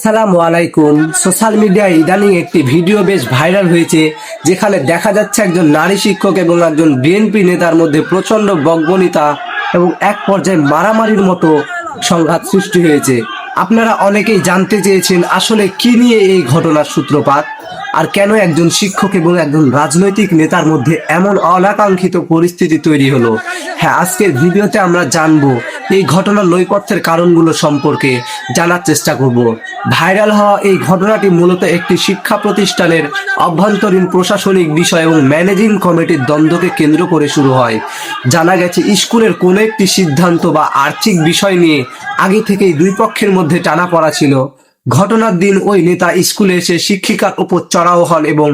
আসসালামু আলাইকুম। সোশ্যাল মিডিয়ায় ইদানিং একটি ভিডিও বেশ ভাইরাল হয়েছে, যেখানে দেখা যাচ্ছে একজন নারী শিক্ষক এবং একজন বিএনপি নেতার মধ্যে প্রচন্ড বকবনিতা এবং এক পর্যায়ে মারামারির মতো সংঘাত সৃষ্টি হয়েছে। আপনারা অনেকেই জানতে চেয়েছেন আসলে কি নিয়ে এই ঘটনার সূত্রপাত, আর কেন একজন শিক্ষক এবং একজন রাজনৈতিক নেতার মধ্যে এমন অনাকাঙ্ক্ষিত পরিস্থিতি তৈরি হলো। হ্যাঁ, আজকের ভিডিওতে আমরা জানবো এই ঘটনার নৈপথ্যের কারণগুলো সম্পর্কে জানার চেষ্টা করব। ভাইরাল হওয়া এই ঘটনাটি মূলত একটি শিক্ষা প্রতিষ্ঠানের অভ্যন্তরীণ প্রশাসনিক বিষয় এবং ম্যানেজিং কমিটির দ্বন্দ্বকে কেন্দ্র করে শুরু হয়। জানা গেছে স্কুলের কোনো একটি সিদ্ধান্ত বা আর্থিক বিষয় নিয়ে আগে থেকেই দুই পক্ষের মধ্যে টানাপড়া ছিল। ঘটনার দিন ওই নেতা স্কুলে এসে শিক্ষিকার উপর চড়াও হন এবং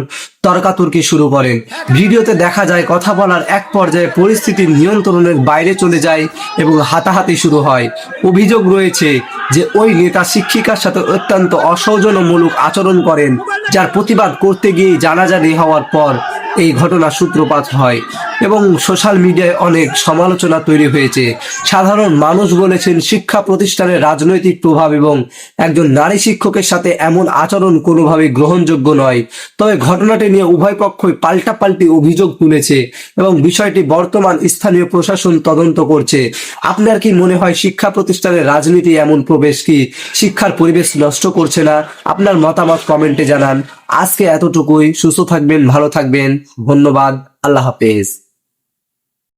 তর্কাতর্কি শুরু করেন। ভিডিওতে দেখা যায় কথা বলার এক পর্যায়ে পরিস্থিতি নিয়ন্ত্রণের বাইরে চলে যায় এবং হাতাহাতি শুরু হয়। অভিযোগ রয়েছে যে ওই নেতা শিক্ষিকার সাথে অত্যন্ত অসৌজন্যমূলক আচরণ করেন, যার প্রতিবাদ করতে গিয়ে জানাজানি হওয়ার পর এই ঘটনার সূত্রপাত হয় এবং সোশ্যাল মিডিয়ায় অনেক সমালোচনা তৈরি হয়েছে। সাধারণ মানুষ বলেছেন শিক্ষা প্রতিষ্ঠানের রাজনৈতিক প্রভাব এবং একজন নারী শিক্ষকের সাথে এমন আচরণ কোনোভাবেই গ্রহণযোগ্য নয়। তবে ঘটনাটি নিয়ে উভয় পক্ষই পাল্টাপাল্টি অভিযোগ তুলেছে এবং বিষয়টি বর্তমান স্থানীয় প্রশাসন তদন্ত করছে। আপনার কি মনে হয় শিক্ষা প্রতিষ্ঠানের রাজনীতি এমন প্রবেশ কি শিক্ষার পরিবেশ নষ্ট করছে না? আপনার মতামত কমেন্টে জানান। আজকে এতটুকুই। সুস্থ থাকবেন, ভালো থাকবেন। ধন্যবাদ। আল্লাহ হাফেজ।